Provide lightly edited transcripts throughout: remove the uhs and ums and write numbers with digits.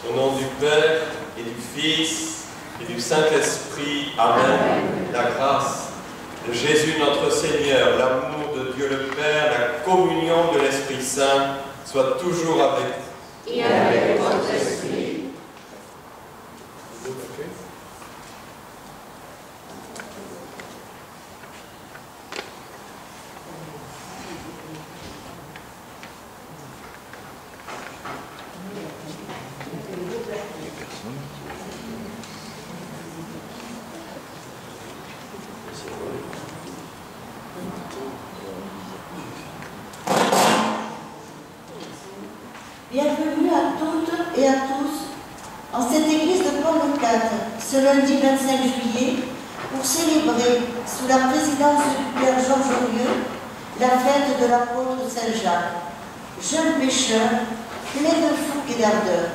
Au nom du Père et du Fils et du Saint-Esprit. Amen. La grâce de Jésus notre Seigneur, l'amour de Dieu le Père, la communion de l'Esprit Saint soit toujours avec vous. Et avec votre esprit. Bienvenue à toutes et à tous en cette église de Paul IV, ce lundi 25 juillet, pour célébrer, sous la présidence du Père Georges Aurieux, la fête de l'apôtre Saint-Jacques, jeune pécheur, plein de fougue et d'ardeur,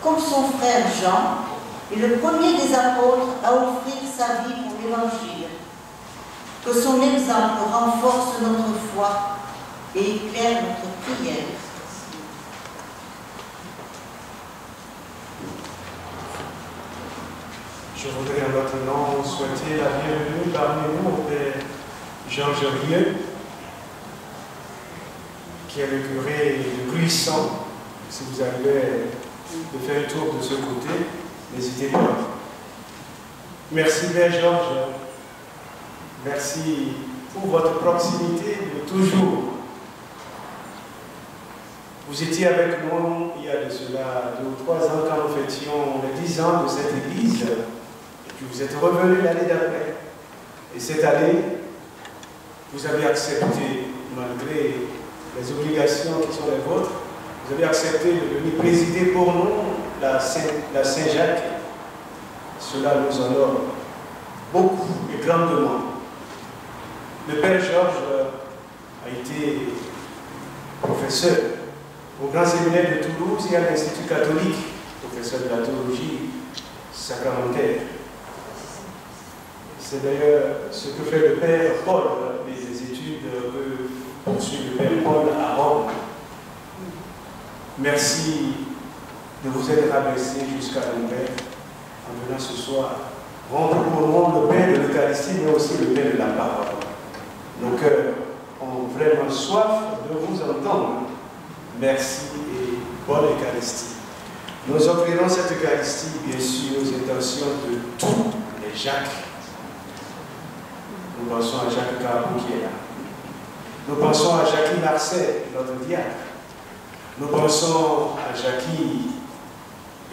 comme son frère Jean, et le premier des apôtres à offrir sa vie pour l'Évangile. Que son exemple renforce notre foi et éclaire notre prière. Je voudrais maintenant souhaiter la bienvenue parmi nous au Père Georges Aurieux, qui est le curé de Gruissant. Si vous arrivez de faire un tour de ce côté, n'hésitez pas. Merci Père Georges. Merci pour votre proximité de toujours. Vous étiez avec nous il y a de cela 2 ou 3 ans quand nous fêtions les 10 ans de cette église. Puis vous êtes revenu l'année d'après. Et cette année, vous avez accepté, malgré les obligations qui sont les vôtres, vous avez accepté de venir présider pour nous la Saint-Jacques. Cela nous honore beaucoup et grandement. Le Père Georges a été professeur au Grand Séminaire de Toulouse et à l'Institut catholique, professeur de la théologie sacramentaire. C'est d'ailleurs ce que fait le Père Paul, les études que poursuit le Père Paul à Rome. Merci de vous être abaissé jusqu'à nous, Père, en venant ce soir rendre pour nous le Père de l'Eucharistie, mais aussi le Père de la parole. Nos cœurs ont vraiment soif de vous entendre. Merci et bonne Eucharistie. Nous offrirons cette Eucharistie, bien sûr, aux intentions de tous les Jacques. Nous pensons à Jacques Carbo qui est là. Nous pensons à Jackie Marcel, notre diacre. Nous pensons à Jackie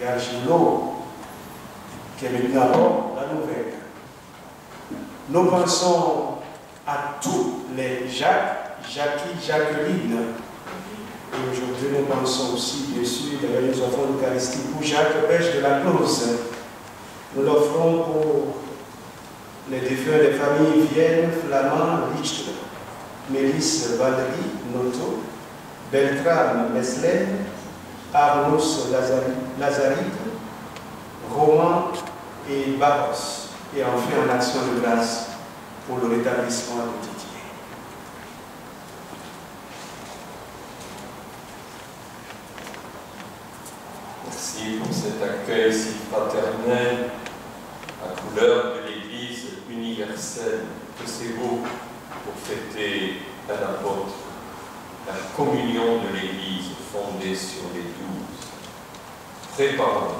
Gargilo, qui est maintenant à bord, la nouvelle. Nous pensons à tous les Jacques, Jackie, Jacqueline. Et aujourd'hui, nous pensons aussi, bien sûr, d'ailleurs, nous offrons l'Eucharistie pour Jacques Pêche de la Close. Nous l'offrons pour les défunts des familles Vienne, Flamand, Richter, Mélisse, Valérie, Noto, Beltrame, Meslène, Arnos, Lazarite, Roman et Barros. Et enfin, en action de grâce pour le rétablissement de Didier. Merci pour cet accueil si fraternel, à couleur de l'Église universelle, que c'est beau pour fêter un apôtre, la communion de l'Église fondée sur les 12. Préparons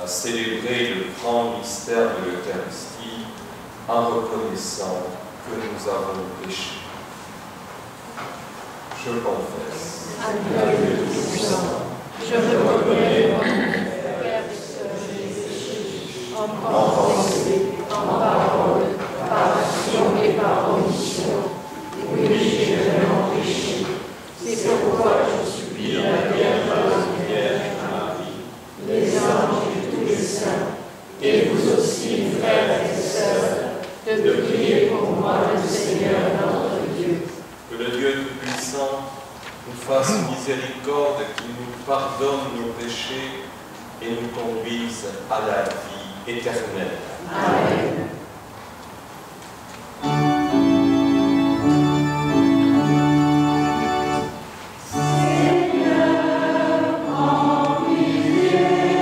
à célébrer le grand mystère de l'Eucharistie en reconnaissant que nous avons péché. Je confesse. À Dieu Tout-Puissant, je reconnais mon frère et sœur, j'ai péché en pensée, en parole, par action et par omission. Oui, j'ai vraiment péché. C'est pourquoi je supplie la bienveillance Vierge Marie, les anges et tous les saints, et vous aussi, frères et sœurs, de prier pour moi, le Seigneur notre Dieu. Que le Dieu Tout-Puissant nous fasse miséricorde, qu'il nous pardonne nos péchés et nous conduise à la vie éternelle. Amen. Seigneur, prends pitié.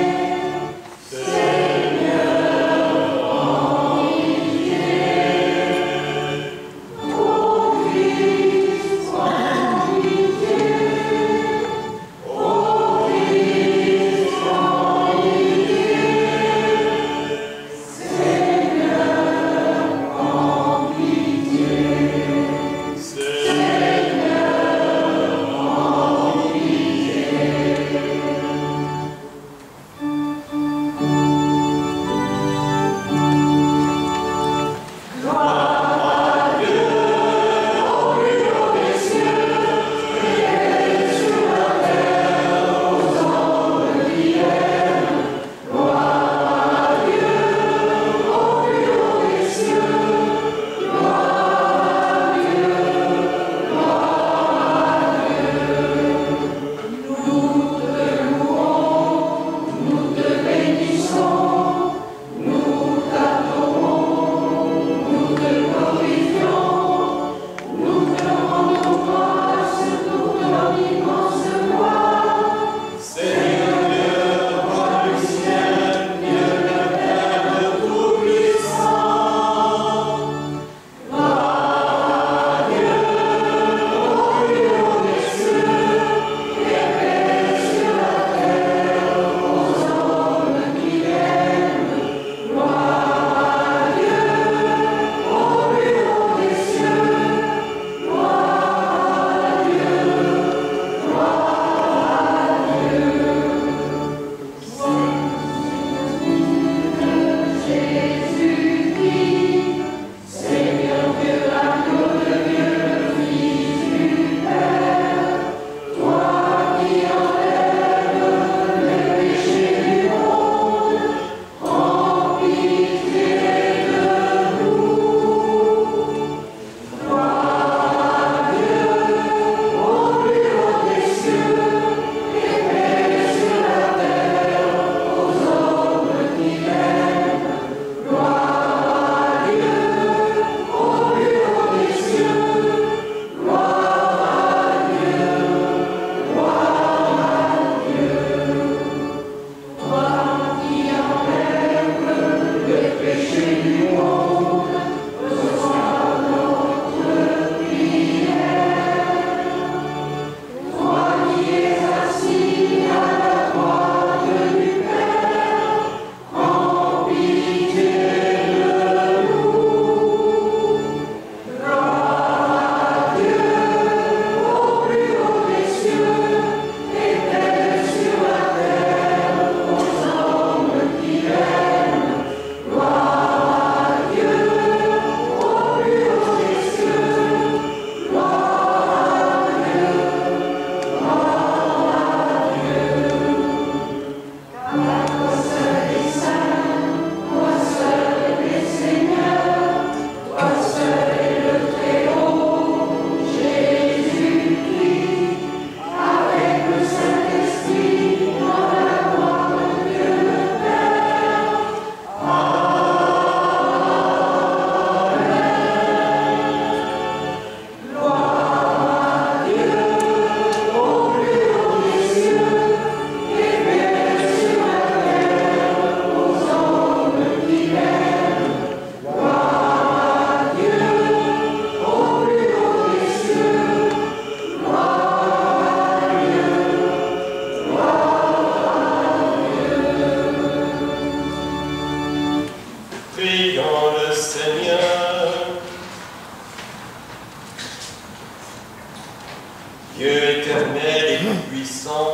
Dieu éternel et tout-puissant,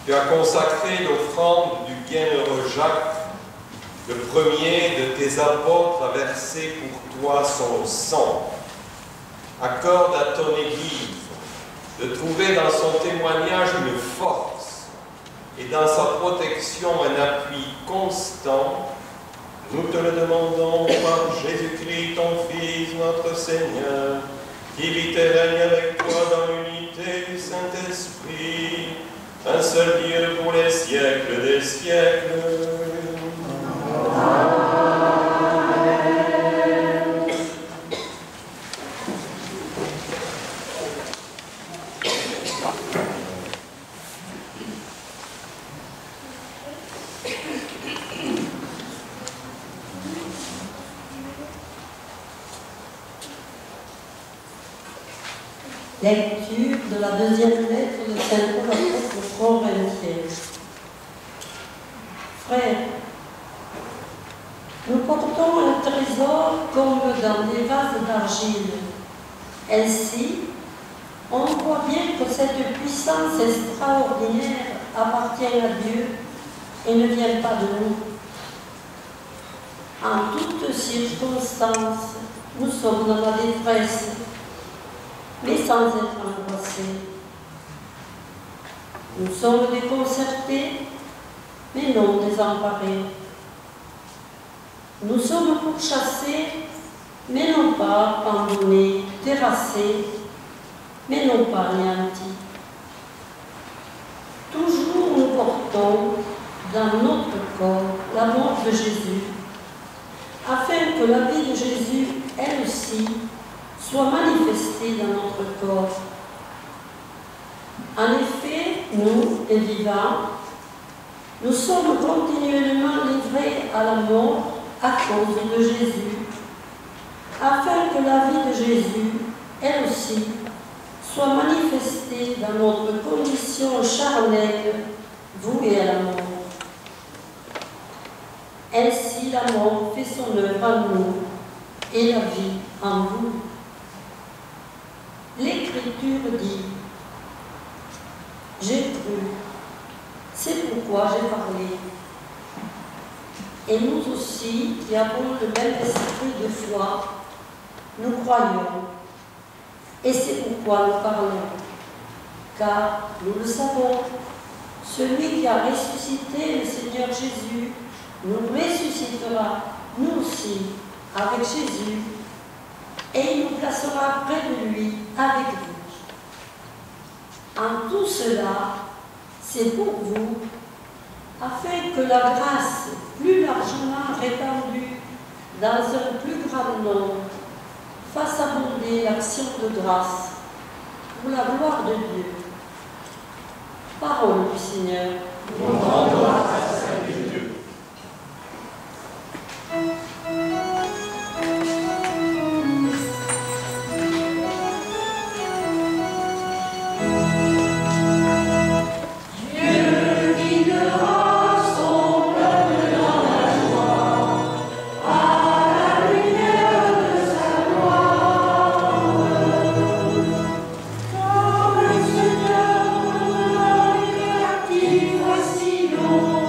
tu as consacré l'offrande du bienheureux Jacques, le premier de tes apôtres à verser pour toi son sang. Accorde à ton Église de trouver dans son témoignage une force et dans sa protection un appui constant. Nous te le demandons par Jésus-Christ, ton Fils, notre Seigneur, qui vit et règne avec toi dans l'unité du Saint-Esprit, un seul Dieu pour les siècles des siècles. Lecture de la deuxième lettre de Saint Paul apôtre aux Corinthiens. Frères, nous portons un trésor comme dans des vases d'argile. Ainsi, on voit bien que cette puissance extraordinaire appartient à Dieu et ne vient pas de nous. En toutes circonstances, nous sommes dans la détresse, mais sans être angoissés. Nous sommes déconcertés, mais non désemparés. Nous sommes pourchassés, mais non pas abandonnés, terrassés, mais non pas anéantis. Toujours nous portons dans notre corps la mort de Jésus, afin que la vie de Jésus, elle aussi, soit manifestée dans notre corps. En effet, nous, les vivants, nous sommes continuellement livrés à la mort à cause de Jésus, afin que la vie de Jésus, elle aussi, soit manifestée dans notre condition charnelle, vouée à la mort. Ainsi, la mort fait son œuvre en nous et la vie en vous. L'Écriture dit « J'ai cru, c'est pourquoi j'ai parlé ». Et nous aussi, qui avons le même esprit de foi, nous croyons. Et c'est pourquoi nous parlons. Car nous le savons, celui qui a ressuscité le Seigneur Jésus nous ressuscitera, nous aussi, avec Jésus, et il nous placera près de lui, avec lui. En tout cela, c'est pour vous, afin que la grâce plus largement répandue dans un plus grand nombre fasse abonder l'action de grâce pour la gloire de Dieu. Parole du Seigneur. Nous rendons grâce à Dieu. Voici l'eau.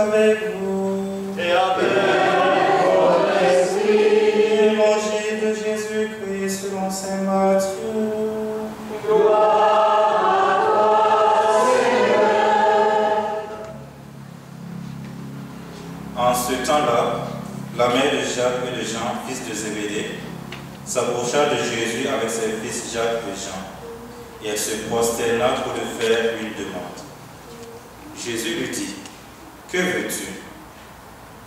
avec vous. Et avec votre esprit. Évangile de Jésus-Christ selon saint Matthieu. Gloire à toi, Seigneur. En ce temps-là, la mère de Jacques et de Jean, fils de Zébédée, s'approcha de Jésus avec ses fils Jacques et Jean, et elle se prosterna pour lui faire une demande. Jésus lui dit, « Que veux-tu »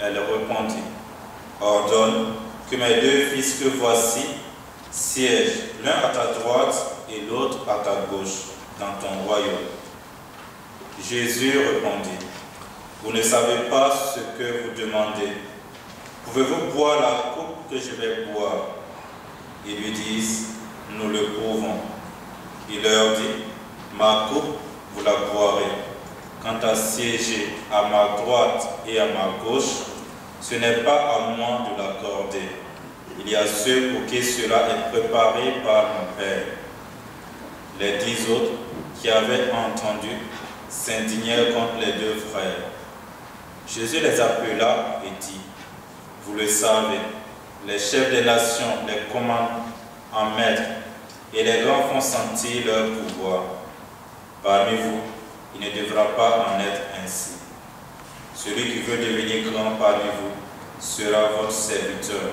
Elle répondit, « Ordonne que mes deux fils que voici siègent l'un à ta droite et l'autre à ta gauche dans ton royaume. » Jésus répondit, « Vous ne savez pas ce que vous demandez. Pouvez-vous boire la coupe que je vais boire ?» Ils lui disent, « Nous le pouvons. » Il leur dit, « Ma coupe, vous la boirez. Quant à siéger à ma droite et à ma gauche, ce n'est pas à moi de l'accorder. Il y a ceux pour qui cela est préparé par mon Père. » Les 10 autres qui avaient entendu s'indignèrent contre les deux frères. Jésus les appela et dit, « Vous le savez, les chefs des nations les commandent en maître et les grands font sentir leur pouvoir. Parmi vous, il ne devra pas en être ainsi. Celui qui veut devenir grand parmi vous sera votre serviteur,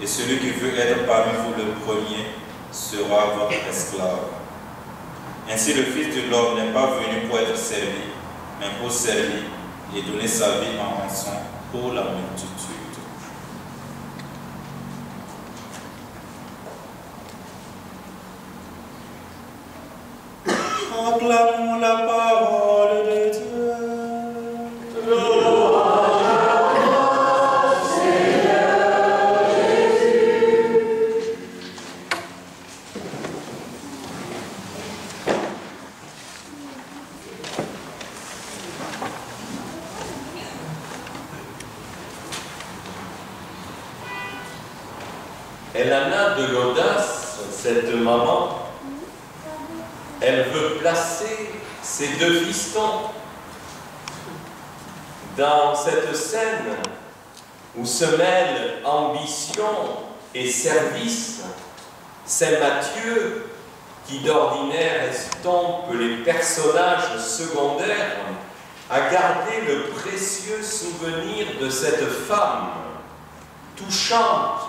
et celui qui veut être parmi vous le premier sera votre esclave. Ainsi le Fils de l'homme n'est pas venu pour être servi, mais pour servir et donner sa vie en rançon pour la multitude. Acclamons la parole de Dieu. Gloire à toi, Seigneur Jésus. Elle en a de l'audace, cette maman. Elle veut placer ses deux fistons dans cette scène où se mêlent ambition et service. Saint Matthieu, qui d'ordinaire estompe les personnages secondaires, a gardé le précieux souvenir de cette femme, touchante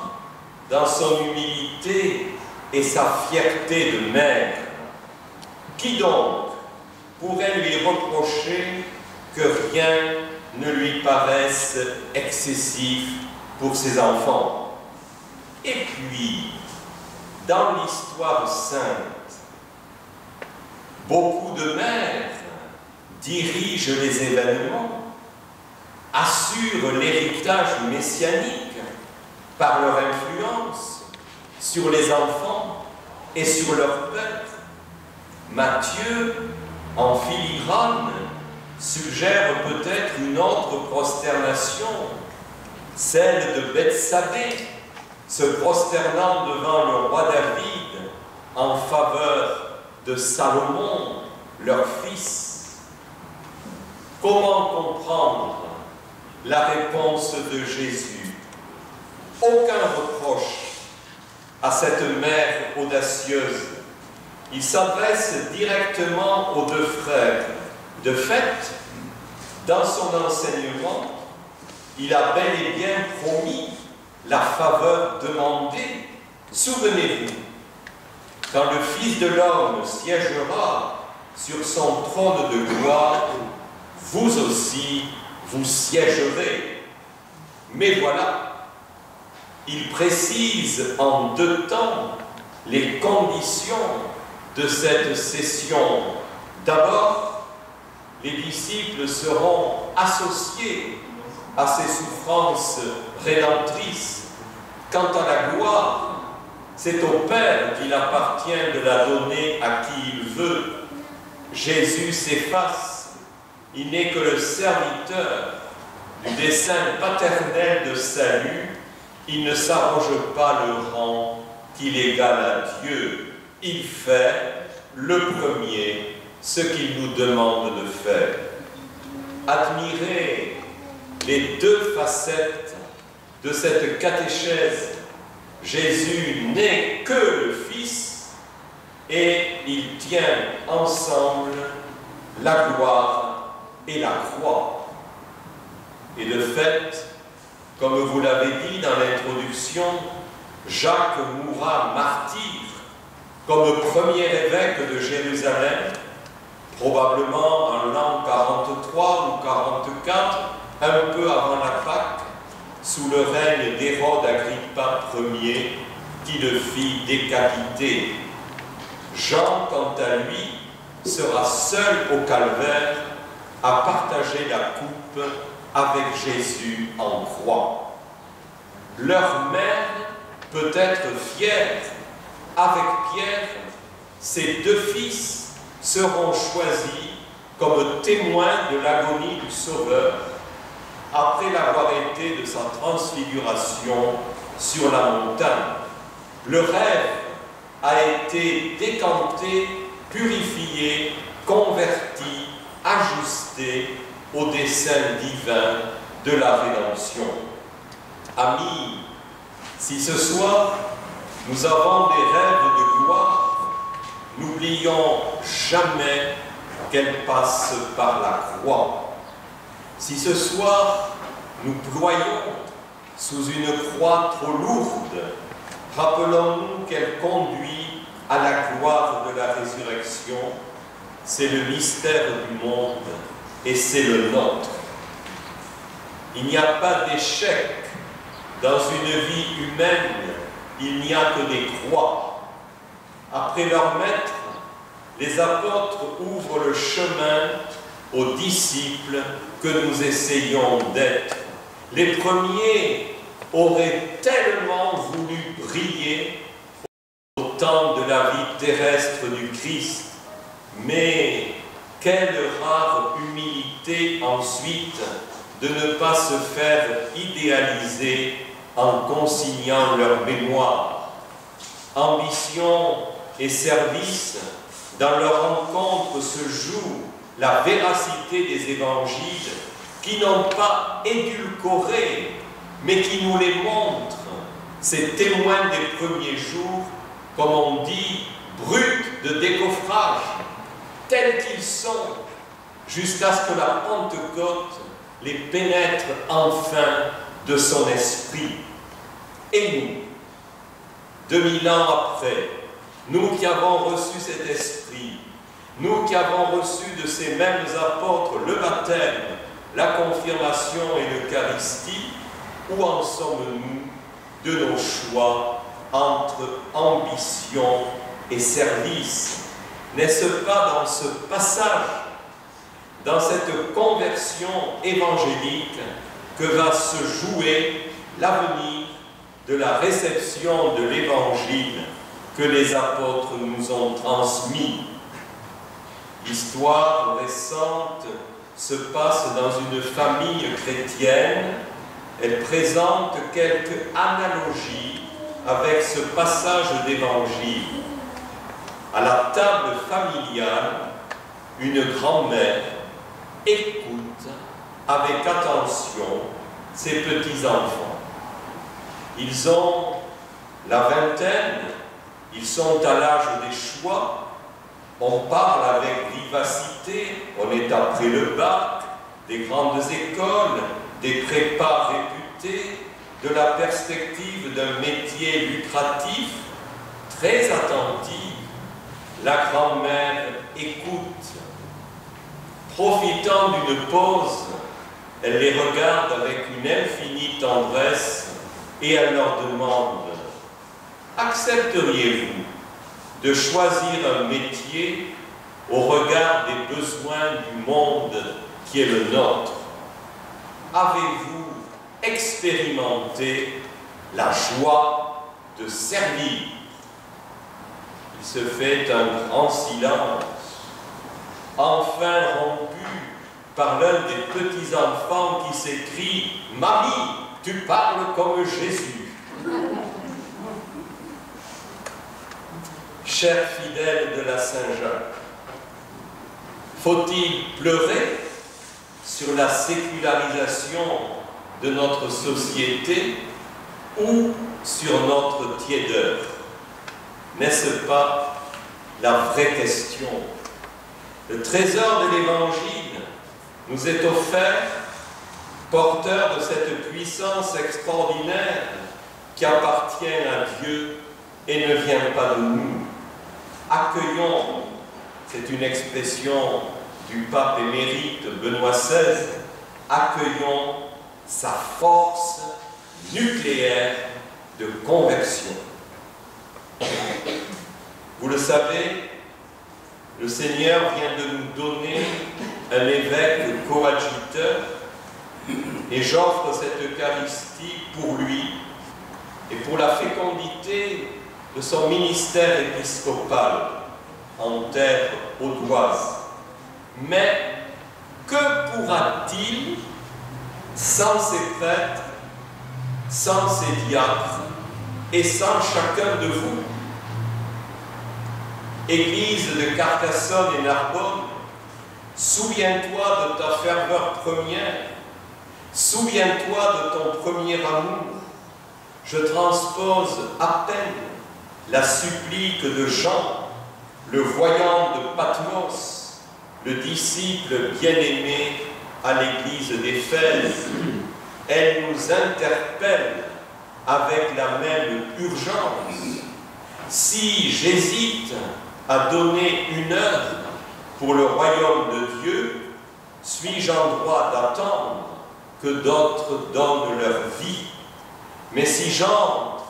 dans son humilité et sa fierté de mère. Qui donc pourrait lui reprocher que rien ne lui paraisse excessif pour ses enfants? Et puis, dans l'histoire sainte, beaucoup de mères dirigent les événements, assurent l'héritage messianique par leur influence sur les enfants et sur leur peuple. Matthieu, en filigrane, suggère peut-être une autre prosternation, celle de Bethsabée, se prosternant devant le roi David en faveur de Salomon, leur fils. Comment comprendre la réponse de Jésus? Aucun reproche à cette mère audacieuse. Il s'adresse directement aux deux frères. De fait, dans son enseignement, il a bel et bien promis la faveur demandée. Souvenez-vous, quand le Fils de l'homme siégera sur son trône de gloire, vous aussi, vous siégerez. Mais voilà, il précise en deux temps les conditions de cette session. D'abord, les disciples seront associés à ces souffrances rédemptrices. Quant à la gloire, c'est au Père qu'il appartient de la donner à qui il veut. Jésus s'efface, il n'est que le serviteur du dessein paternel de salut, il ne s'arroge pas le rang qu'il égale à Dieu. Il fait le premier ce qu'il nous demande de faire. Admirez les deux facettes de cette catéchèse. Jésus n'est que le Fils et il tient ensemble la gloire et la croix. Et de fait, comme vous l'avez dit dans l'introduction, Jacques mourra martyr comme premier évêque de Jérusalem, probablement en l'an 43 ou 44, un peu avant la Pâque, sous le règne d'Hérode Agrippa Ier, qui le fit décapiter. Jean, quant à lui, sera seul au calvaire à partager la coupe avec Jésus en croix. Leur mère peut être fière. Avec Pierre, ses deux fils seront choisis comme témoins de l'agonie du Sauveur après l'avoir été de sa transfiguration sur la montagne. Le rêve a été décanté, purifié, converti, ajusté au dessein divin de la rédemption. Amis, si ce soir nous avons des rêves de gloire, n'oublions jamais qu'elles passent par la croix. Si ce soir nous ployons sous une croix trop lourde, rappelons-nous qu'elle conduit à la gloire de la résurrection. C'est le mystère du monde et c'est le nôtre. Il n'y a pas d'échec dans une vie humaine, il n'y a que des croix. Après leur maître, les apôtres ouvrent le chemin aux disciples que nous essayons d'être. Les premiers auraient tellement voulu briller au temps de la vie terrestre du Christ, mais quelle rare humilité ensuite de ne pas se faire idéaliser en consignant leur mémoire. Ambition et service, dans leur rencontre se joue la véracité des évangiles qui n'ont pas édulcoré, mais qui nous les montrent. Ces témoins des premiers jours, comme on dit, bruts de décoffrage, tels qu'ils sont, jusqu'à ce que la Pentecôte les pénètre enfin de son esprit. Et nous, 2000 ans après, nous qui avons reçu cet esprit, nous qui avons reçu de ces mêmes apôtres le baptême, la confirmation et l'Eucharistie, où en sommes-nous de nos choix entre ambition et service? N'est-ce pas dans ce passage, dans cette conversion évangélique, que va se jouer l'avenir de la réception de l'Évangile que les apôtres nous ont transmis? L'histoire récente se passe dans une famille chrétienne. Elle présente quelques analogies avec ce passage d'Évangile. À la table familiale, une grand-mère écoute avec attention ses petits-enfants. Ils ont la vingtaine, ils sont à l'âge des choix, on parle avec vivacité, on est après le bac, des grandes écoles, des prépas réputés, de la perspective d'un métier lucratif, très attentive. La grand-mère écoute. Profitant d'une pause, elle les regarde avec une infinie tendresse et elle leur demande: accepteriez-vous de choisir un métier au regard des besoins du monde qui est le nôtre? Avez-vous expérimenté la joie de servir? Il se fait un grand silence, enfin rompu par l'un des petits-enfants qui s'écrie: « Mamie, tu parles comme Jésus !» Chers fidèles de la Saint-Jacques, faut-il pleurer sur la sécularisation de notre société ou sur notre tiédeur? N'est-ce pas la vraie question? Le trésor de l'Évangile nous est offert, porteur de cette puissance extraordinaire qui appartient à Dieu et ne vient pas de nous. Accueillons, c'est une expression du pape émérite Benoît XVI, accueillons sa force nucléaire de conversion. Vous le savez, le Seigneur vient de nous donner un évêque coadjuteur et j'offre cette Eucharistie pour lui et pour la fécondité de son ministère épiscopal en terre audoise. Mais que pourra-t-il sans ses prêtres, sans ses diacres et sans chacun de vous? Église de Carcassonne et Narbonne, souviens-toi de ta ferveur première, souviens-toi de ton premier amour. Je transpose à peine la supplique de Jean, le voyant de Patmos, le disciple bien-aimé à l'église d'Éphèse. Elle nous interpelle avec la même urgence. Si j'hésite à donner une heure pour le royaume de Dieu, suis-je en droit d'attendre que d'autres donnent leur vie? Mais si j'entre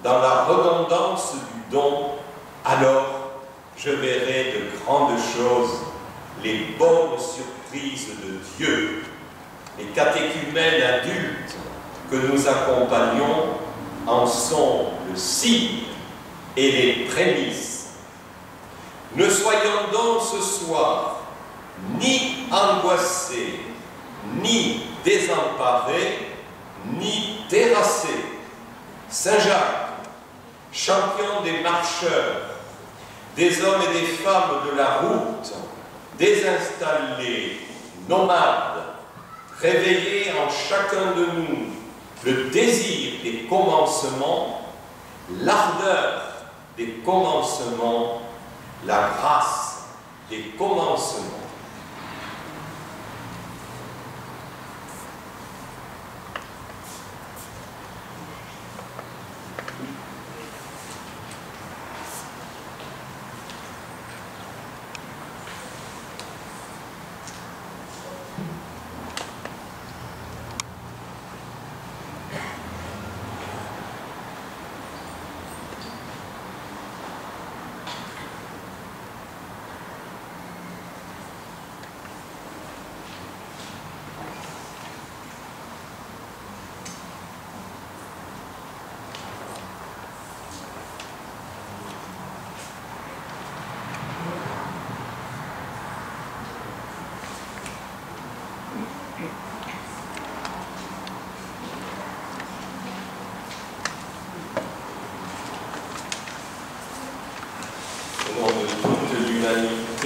dans la redondance du don, alors je verrai de grandes choses, les bonnes surprises de Dieu. Les catéchumènes adultes que nous accompagnons en sont le signe et les prémices. Ne soyons donc ce soir ni angoissés, ni désemparés, ni terrassés. Saint Jacques, champion des marcheurs, des hommes et des femmes de la route, désinstallés, nomades, réveillés en chacun de nous le désir des commencements, l'ardeur des commencements, la grâce des commencements.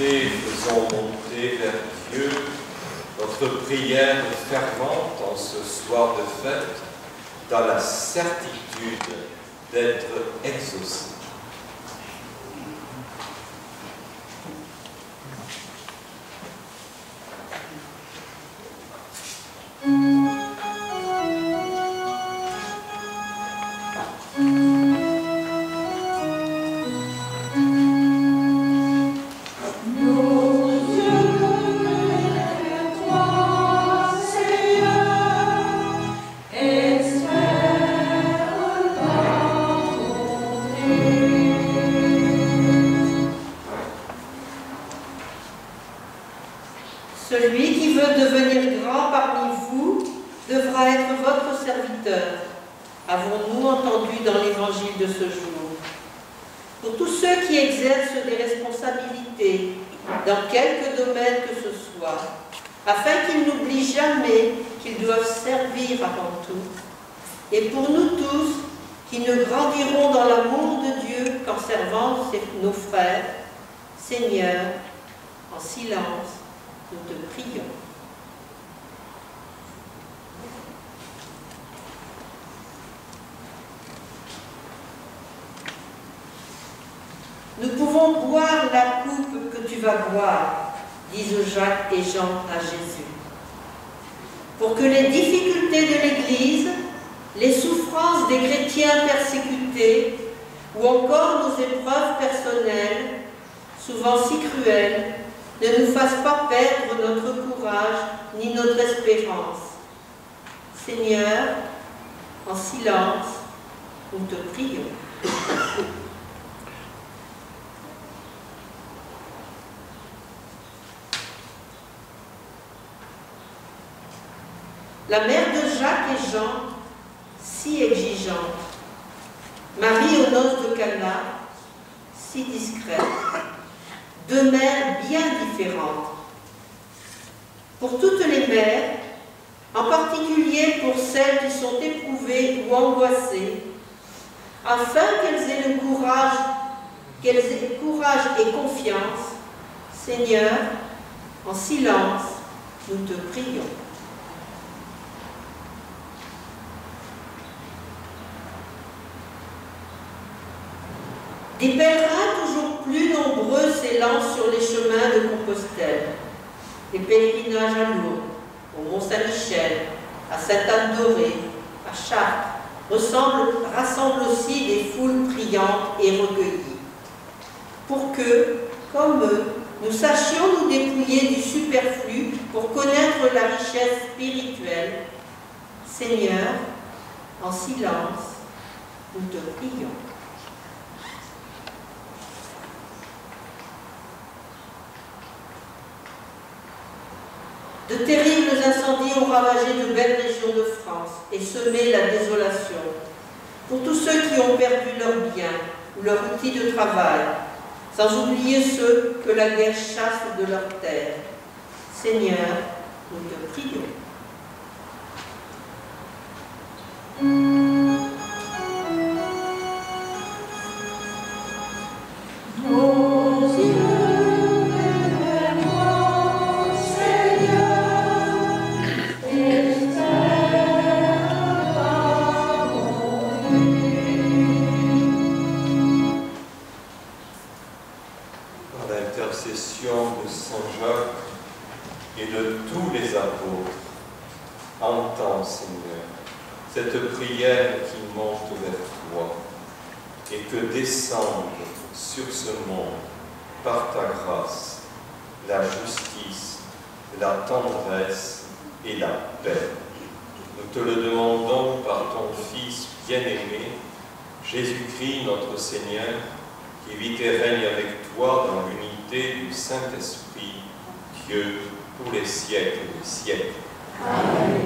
Faisons monter vers Dieu notre prière fervente en ce soir de fête, dans la certitude d'être exaucés. Celui qui veut devenir grand parmi vous devra être votre serviteur, avons-nous entendu dans l'évangile de ce jour. Pour tous ceux qui exercent des responsabilités, dans quelque domaine que ce soit, afin qu'ils n'oublient jamais qu'ils doivent servir avant tout, et pour nous tous qui ne grandirons dans l'amour de Dieu qu'en servant nos frères, Seigneur, en silence, nous te prions. Nous pouvons boire la coupe que tu vas boire, disent Jacques et Jean à Jésus. Pour que les difficultés de l'Église, les souffrances des chrétiens persécutés ou encore nos épreuves personnelles, souvent si cruelles, ne nous fassent pas perdre notre courage ni notre espérance. Seigneur, en silence, nous te prions. La mère de Jacques et Jean, si exigeante, Marie aux noces de Cana, si discrète, deux mères bien différentes. Pour toutes les mères, en particulier pour celles qui sont éprouvées ou angoissées, afin qu'elles aient courage et confiance, Seigneur, en silence, nous te prions. Des pèlerins toujours plus nombreux s'élancent sur les chemins de Compostelle. Les pèlerinages à Lourdes, au Mont-Saint-Michel, à Sainte-Anne-d'Auray, à Chartres, rassemblent aussi des foules priantes et recueillies. Pour que, comme eux, nous sachions nous dépouiller du superflu pour connaître la richesse spirituelle, Seigneur, en silence, nous te prions. De terribles incendies ont ravagé de belles régions de France et semé la désolation. Pour tous ceux qui ont perdu leurs biens ou leurs outils de travail, sans oublier ceux que la guerre chasse de leurs terres, Seigneur, nous te prions. De Saint Jacques et de tous les apôtres, entends, Seigneur, cette prière qui monte vers toi et que descende sur ce monde, par ta grâce, la justice, la tendresse et la paix. Nous te le demandons par ton Fils bien-aimé, Jésus-Christ notre Seigneur, qui vit et règne avec toi dans l'unité du Saint-Esprit, Dieu, pour les siècles des siècles. Amen.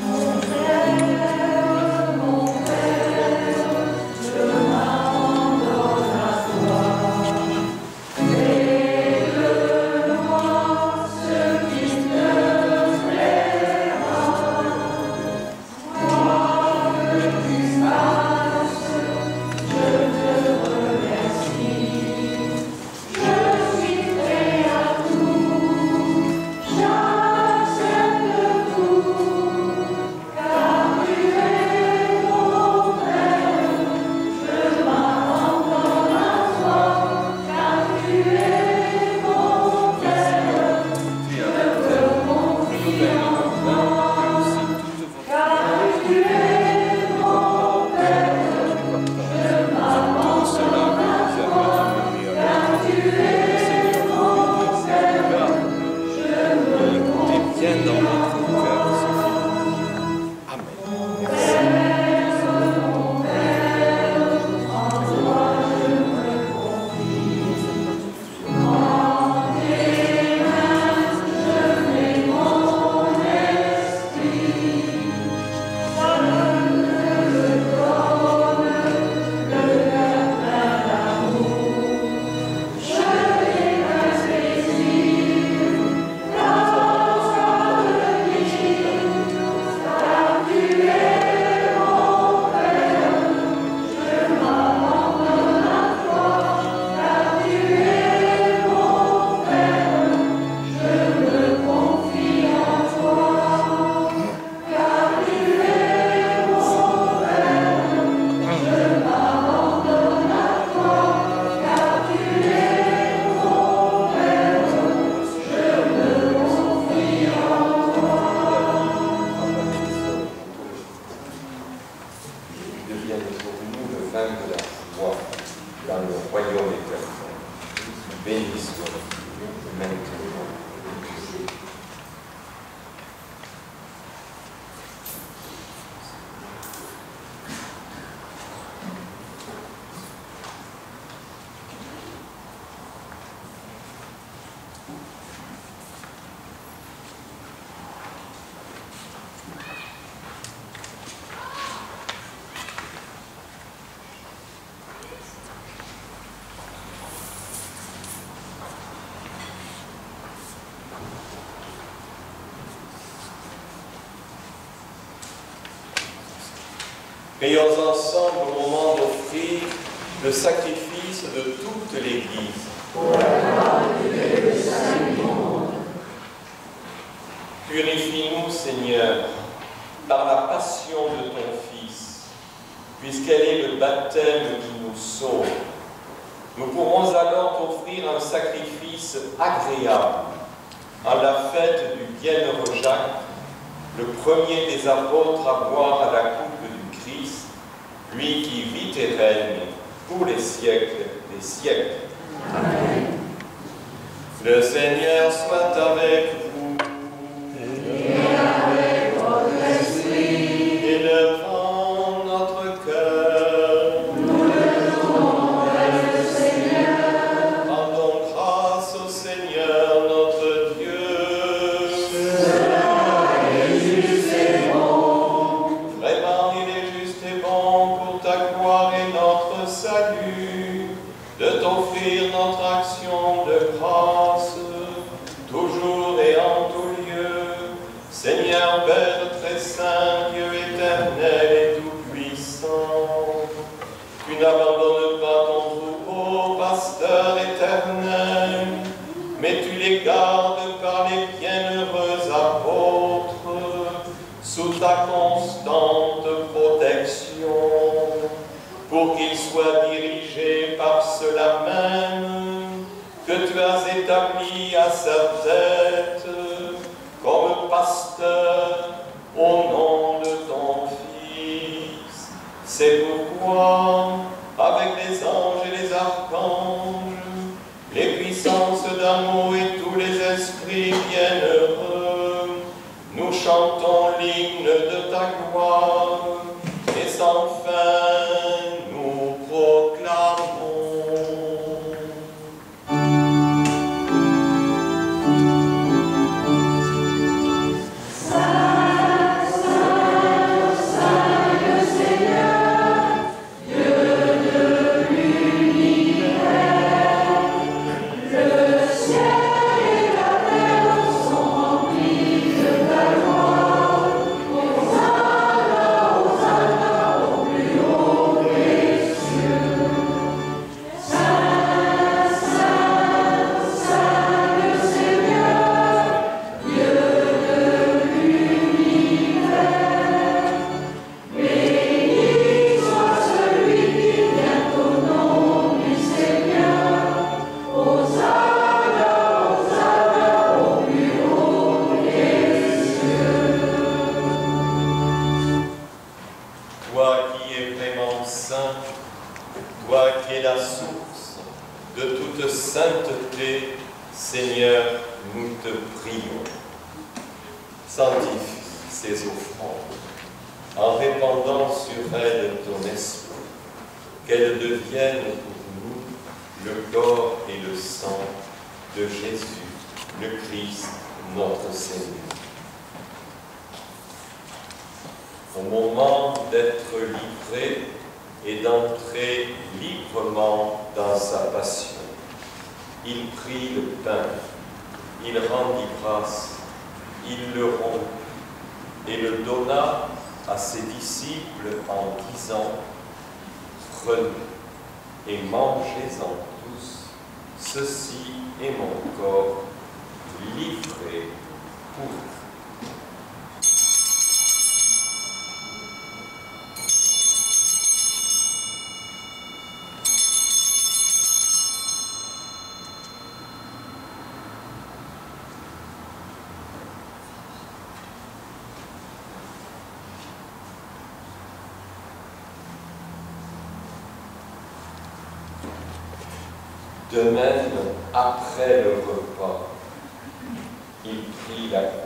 Mon frère, devienne pour nous le vin de la foi dans le royaume éternel. Béni soit maintenant. Prions ensemble au moment d'offrir le sacrifice de toute l'Église. Pour la gloire de Dieu et le salut du monde. Purifie-nous, Seigneur, par la passion de ton Fils, puisqu'elle est le baptême qui nous sauve. Nous pourrons alors t'offrir un sacrifice agréable en la fête du bienheureux Jacques, le premier des apôtres à boire à la coupe du Christ, lui qui vit et règne pour les siècles des siècles. Amen. Le Seigneur soit avec vous. Et avec votre esprit. Élevons notre cœur. Nous le tournons vers le Seigneur. Rendons grâce au Seigneur notre Dieu. Cela est juste et bon. Vraiment, il est juste et bon pour ta gloire et notre salut, de t'offrir notre action de grâce, toujours et en tout lieu. Seigneur, Père très saint, Dieu éternel et tout-puissant, tu n'abandonnes pas ton troupeau, pasteur éternel, mais tu les gardes par les bienheureux apôtres, sous ta constante protection, pour qu'ils soient dirigés par cela même que tu as établi à sa tête comme pasteur au nom de ton Fils. C'est pourquoi, avec les anges et les archanges, les puissances d'amour et tous les esprits bienheureux, nous chantons l'hymne de ta gloire, et sans fin nous proclamons. De même, après le repas, il prit la coupe.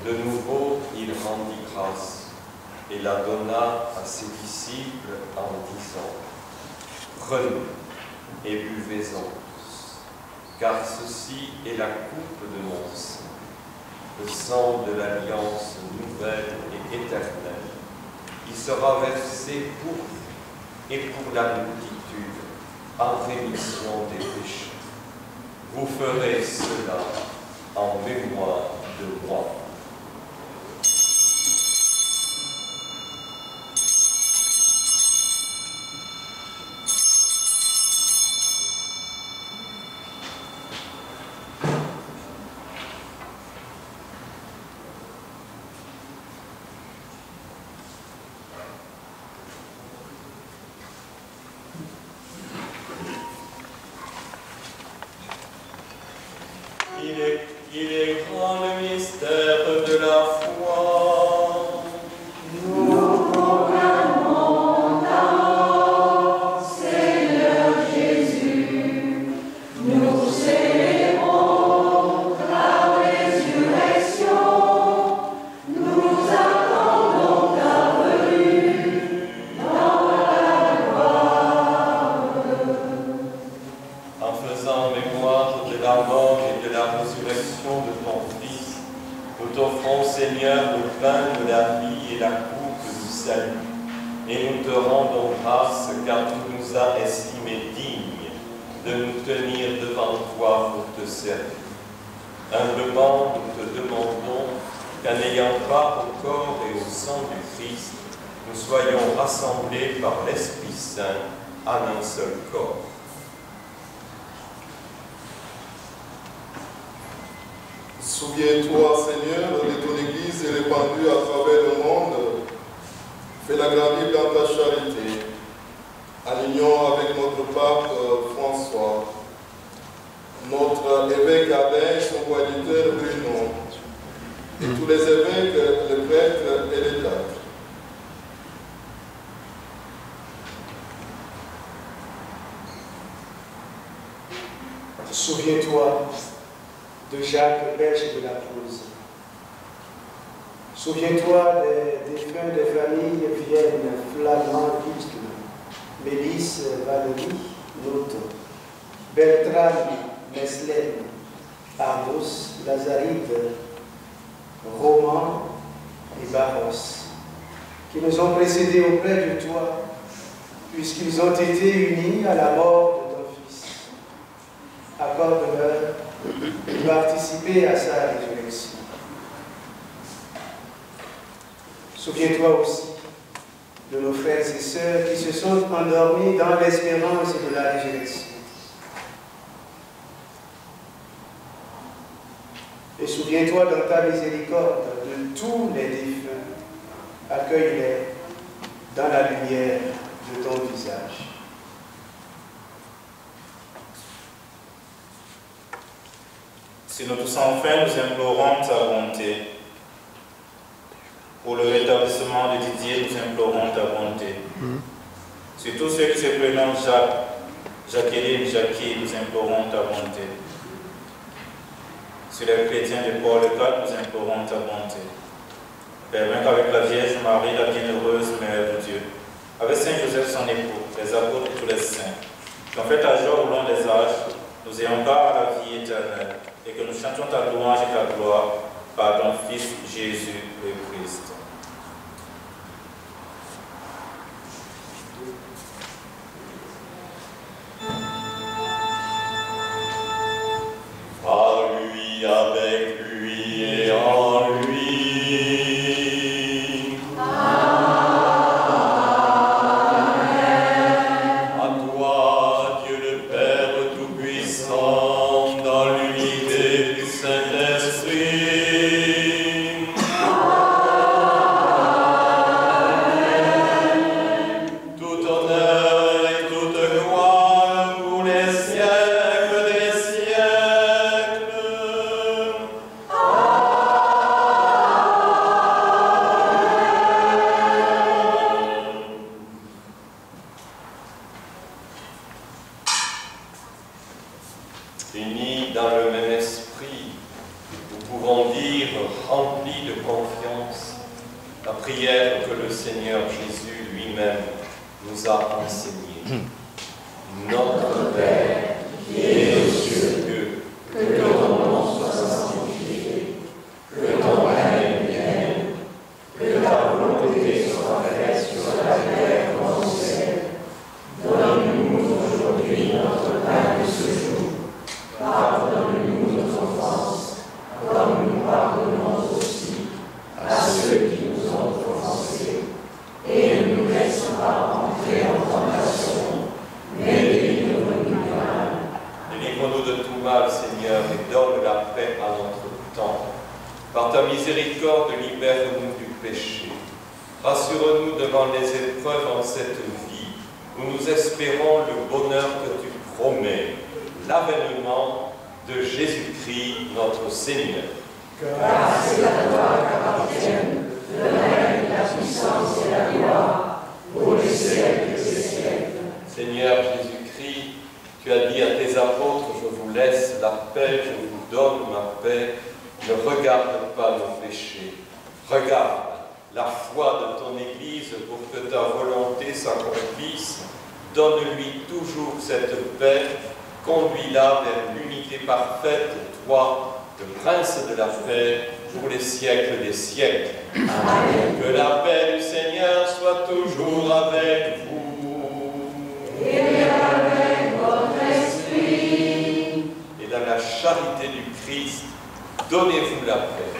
De nouveau, il rendit grâce et la donna à ses disciples en disant : Prenez et buvez-en tous, car ceci est la coupe de mon sang, le sang de l'alliance nouvelle et éternelle. Il sera versé pour vous et pour la multitude en rémission des péchés. Vous ferez cela en mémoire de moi. Il est grand le mystère de la foi. Nous proclamons ta Seigneur Jésus. Nous célébrons ta résurrection. Nous attendons ta venue dans la gloire. En faisant mémoire de la mort et de la résurrection de ton Fils, nous t'offrons, Seigneur, le pain de la vie et la coupe du salut, et nous te rendons grâce car tu nous as estimés dignes de nous tenir devant toi pour te servir. Humblement, nous te demandons qu'en ayant part au corps et au sang du Christ, nous soyons rassemblés par l'Esprit Saint en un seul corps. Souviens-toi, Seigneur, de ton Église répandue à travers le monde. Fais-la grandir dans ta charité. Alignons avec notre pape François, notre évêque Alain, son coadjuteur Bruno, et tous les évêques, les prêtres et les diacres. Souviens-toi de Jacques, Belge de la Pose. Souviens-toi des défunts des familles Vienne, Flamand, Gustle, Mélisse, Valérie, Noto, Bertrand, Meslem, Amos, Lazaride, Roman et Barros, qui nous ont précédés auprès de toi, puisqu'ils ont été unis à la mort de ton Fils. Accorde-leur de participer à sa résurrection. Souviens-toi aussi de nos frères et sœurs qui se sont endormis dans l'espérance de la résurrection. Et souviens-toi dans ta miséricorde de tous les défunts. Accueille-les dans la lumière de ton visage. Si nous tous enfin nous implorons ta bonté, pour le rétablissement de Didier, nous implorons ta bonté. Sur tous ceux qui se prénomment Jacques, Jacqueline, Jackie, nous implorons ta bonté. Sur les chrétiens de Paul IV, nous implorons ta bonté. Permets qu'avec la Vierge Marie, la bienheureuse Mère de Dieu, avec Saint Joseph son époux, les apôtres et tous les saints, qui ont fait ta joie au long des âges, nous ayons part à la vie éternelle, et que nous chantions ta louange et ta gloire par ton Fils Jésus le Christ. Par lui, avec lui et en lui. Amen. À toi, Dieu le Père Tout-Puissant, dans l'unité du Saint-Esprit. Amen. Tout honneur prière que le Seigneur Jésus lui-même nous a enseignée. Notre Père, qui es aux cieux, que ton nom soit sanctifié, que ton règne vienne, que ta volonté soit faite sur la terre comme au ciel. Donne-nous aujourd'hui notre pain de ce jour. Pardonne-nous nos offenses, comme nous pardonnons aussi à ceux qui nous ont offensés. Et ne nous laisse pas entrer en tentation, mais délivre-nous du mal. Délivre-nous de tout mal, Seigneur, et donne la paix à notre temps. Par ta miséricorde, libère-nous du péché. Rassure-nous devant les épreuves en cette vie, où nous espérons le bonheur que tu promets, l'avènement de Jésus-Christ, notre Seigneur. Grâce et la gloire appartiennent, le règne, la puissance et la gloire, pour les siècles des siècles. Seigneur Jésus-Christ, tu as dit à tes apôtres, je vous laisse la paix, je vous donne ma paix, ne regarde pas nos péchés, regarde la foi de ton Église pour que ta volonté s'accomplisse, donne-lui toujours cette paix, conduis-la vers l'unité parfaite, toi, le Prince de la paix, pour les siècles des siècles. Amen. Que la paix du Seigneur soit toujours avec vous. Et avec votre esprit. Et dans la charité du Christ, donnez-vous la paix.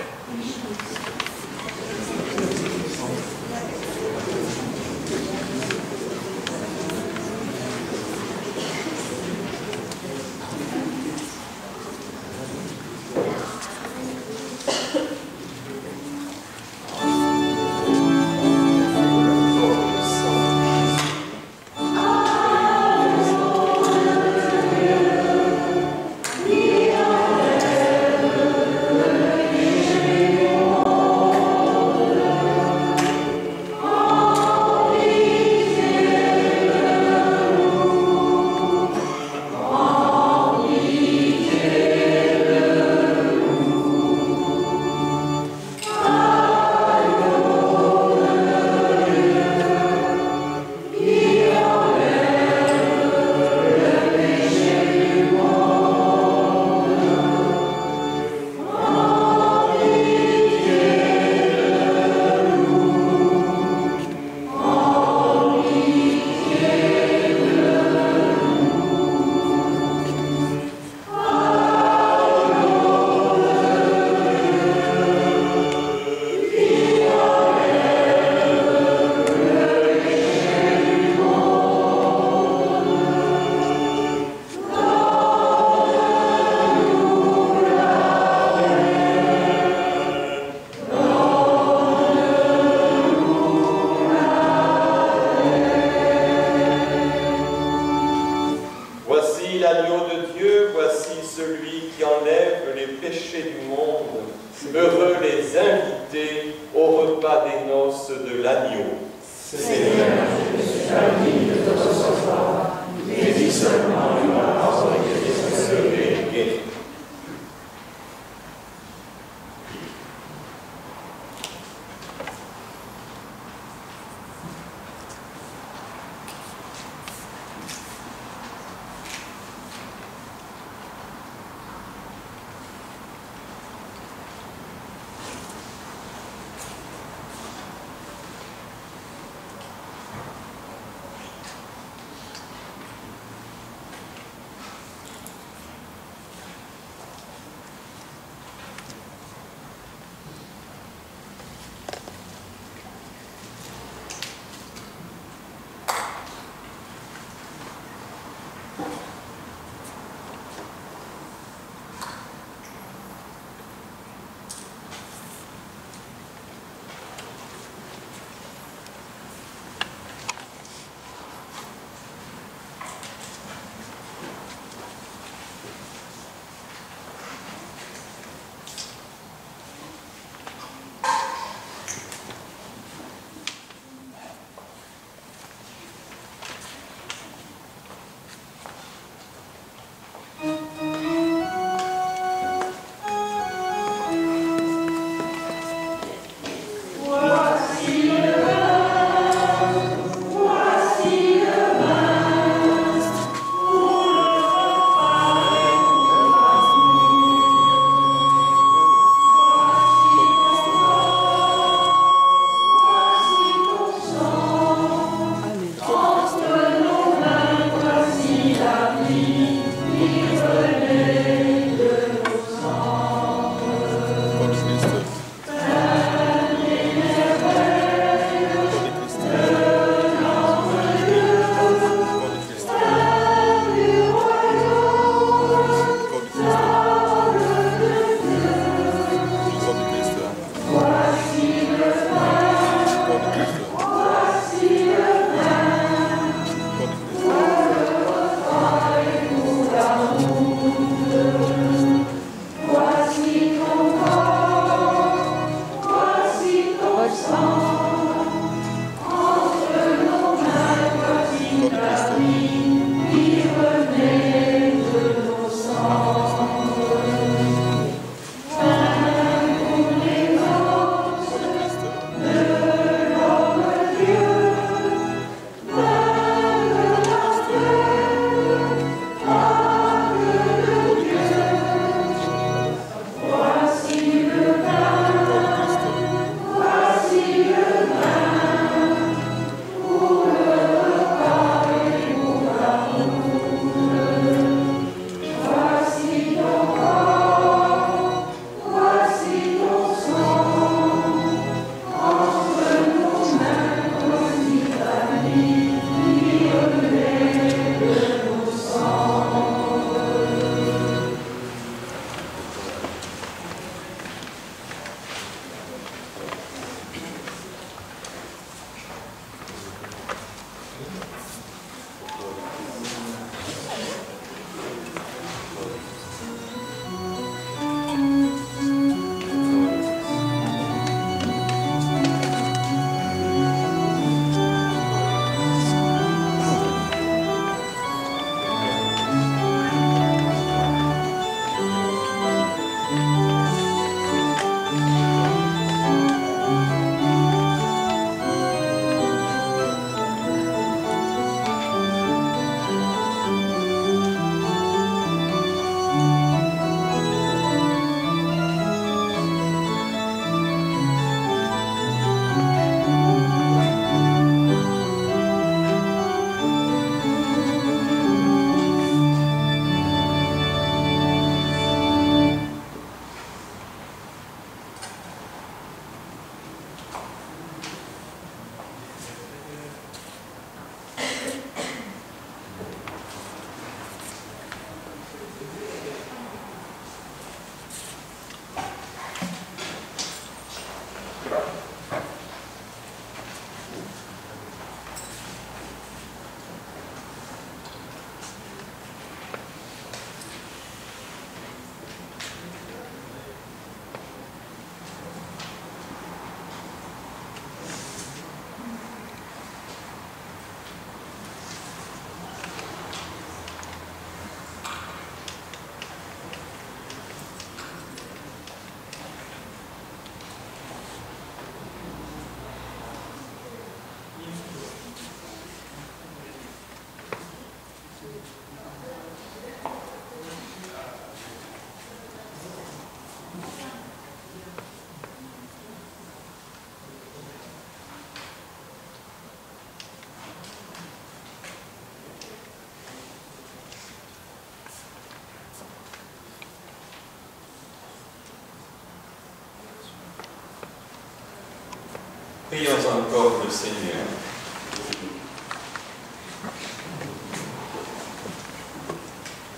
Prions encore le Seigneur.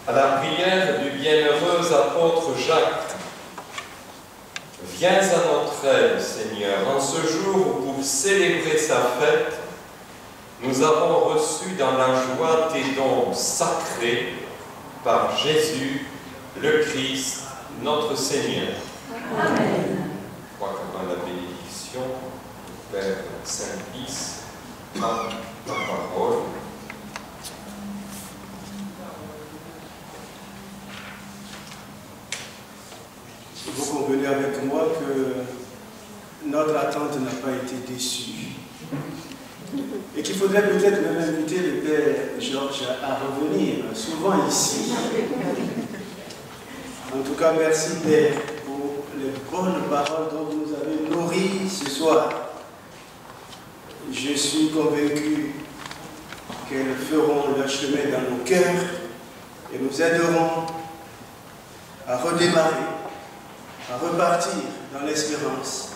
À la prière du bienheureux apôtre Jacques, viens à notre aide, Seigneur, en ce jour où, pour célébrer sa fête, nous avons reçu dans la joie tes dons sacrés par Jésus, le Christ, notre Seigneur. Amen. Je crois qu'avant la bénédiction, le Père Saint-Fils a la parole. Vous convenez avec moi que notre attente n'a pas été déçue. Et qu'il faudrait peut-être même inviter le Père Georges à revenir souvent ici. En tout cas, merci Père pour les bonnes paroles dont vous nous avez nourri ce soir. Je suis convaincu qu'elles feront leur chemin dans nos cœurs et nous aideront à redémarrer, à repartir dans l'espérance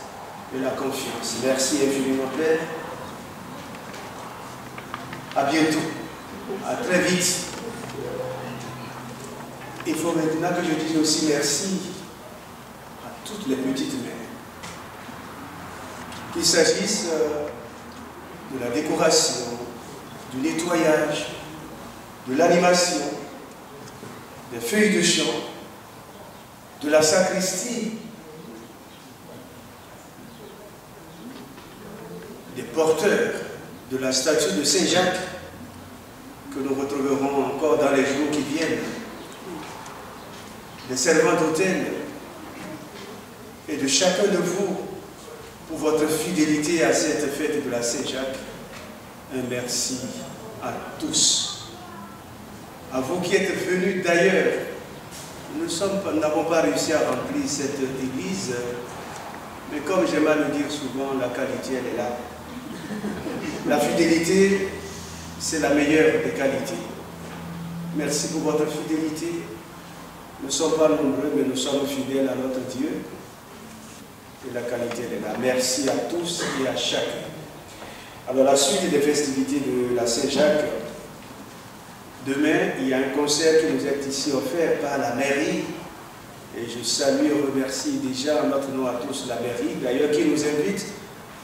et la confiance. Merci infiniment Père. À bientôt, à très vite. Il faut maintenant que je dise aussi merci à toutes les petites mères. Qu'il s'agisse de la décoration, du nettoyage, de l'animation, des feuilles de chant, de la sacristie, des porteurs de la statue de Saint-Jacques que nous retrouverons encore dans les jours qui viennent, des servants d'hôtel et de chacun de vous pour votre fidélité à cette fête de la Saint-Jacques. Un merci à tous. À vous qui êtes venus d'ailleurs, nous n'avons pas réussi à remplir cette église, mais comme j'aime à le dire souvent, la qualité elle est là. La fidélité, c'est la meilleure des qualités. Merci pour votre fidélité. Nous ne sommes pas nombreux, mais nous sommes fidèles à notre Dieu. Et la qualité est là. Merci à tous et à chacun. Alors, la suite des festivités de la Saint-Jacques, demain, il y a un concert qui nous est ici offert par la mairie. Et je salue et remercie déjà en notre nom à tous la mairie, d'ailleurs, qui nous invite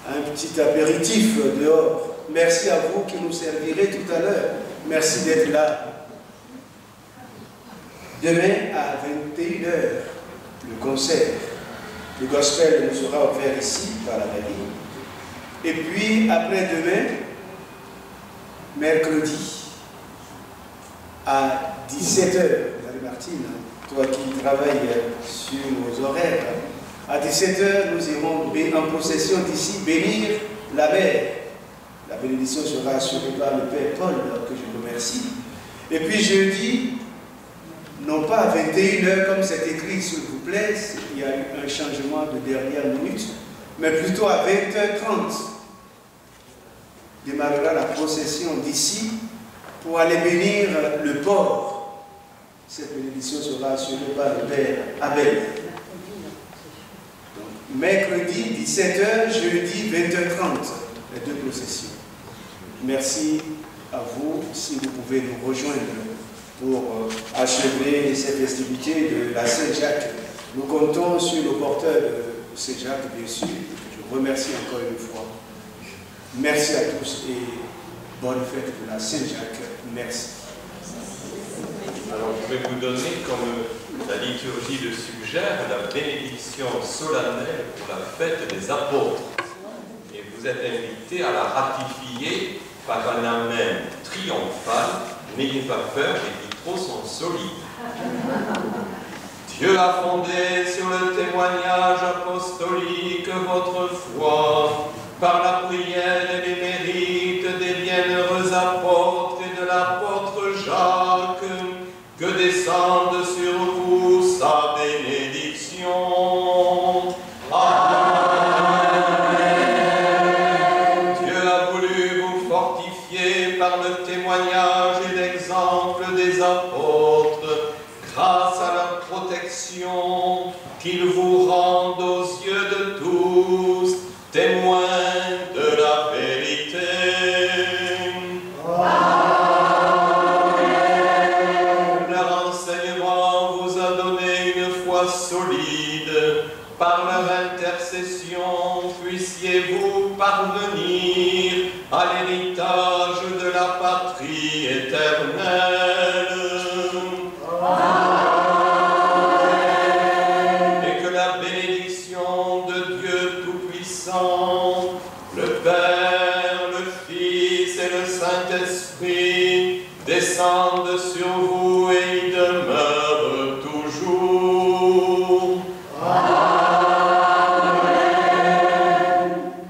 à un petit apéritif dehors. Merci à vous qui nous servirez tout à l'heure. Merci d'être là. Demain à 21h, le concert. Le gospel nous sera offert ici par la mairie. Et puis, après-demain, mercredi, à 17h, Marie-Martine, toi qui travailles sur nos horaires, à 17h, nous irons en procession d'ici bénir la mer. La bénédiction sera assurée par le Père Paul, que je remercie. Et puis jeudi, non pas à 21h comme c'est écrit s'il vous plaît, il y a eu un changement de dernière minute, mais plutôt à 20h30 démarrera la procession d'ici pour aller bénir le port. Cette bénédiction sera assurée par le Père Abel. Donc, mercredi 17h, jeudi 20h30, les deux processions. Merci à vous si vous pouvez nous rejoindre pour achever ces festivités de la Saint-Jacques. Nous comptons sur le porteur de Saint-Jacques, bien sûr. Je vous remercie encore une fois. Merci à tous et bonne fête de la Saint-Jacques. Merci. Alors, je vais vous donner, comme la liturgie le suggère, la bénédiction solennelle pour la fête des apôtres. Et vous êtes invités à la ratifier par un amen triomphal. N'ayez pas peur, les vitraux sont solides. Dieu a fondé sur le témoignage apostolique votre foi, par la prière et les mérites des bienheureux apôtres et de l'apôtre Jacques, que descende sur vous sa bénédiction. Amen. Dieu a voulu vous fortifier par le témoignage et l'exemple des apôtres, grâce à leur protection, qu'ils vous rendent aux yeux de tous témoins de l'héritage de la patrie éternelle. Amen. Et que la bénédiction de Dieu Tout-Puissant, le Père, le Fils et le Saint-Esprit descendent sur vous et y demeurent toujours. Amen.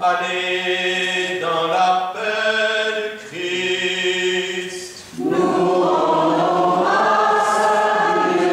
Allez dans la paix du Christ. Nous rendons grâce à Dieu.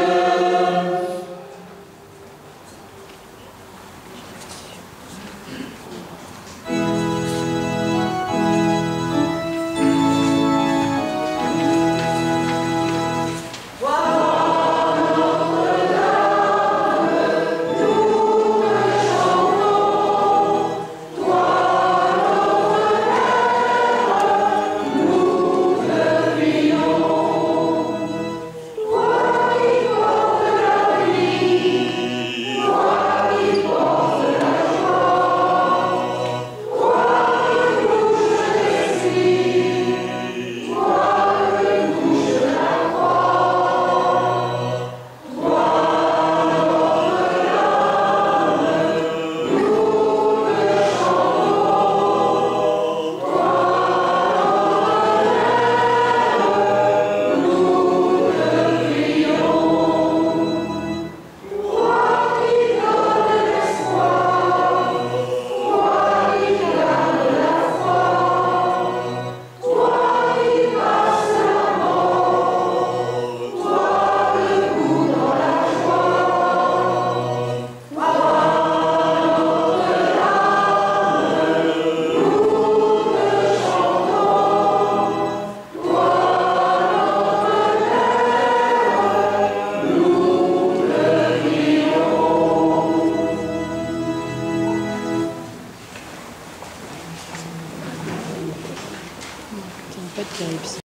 Pas de terrible.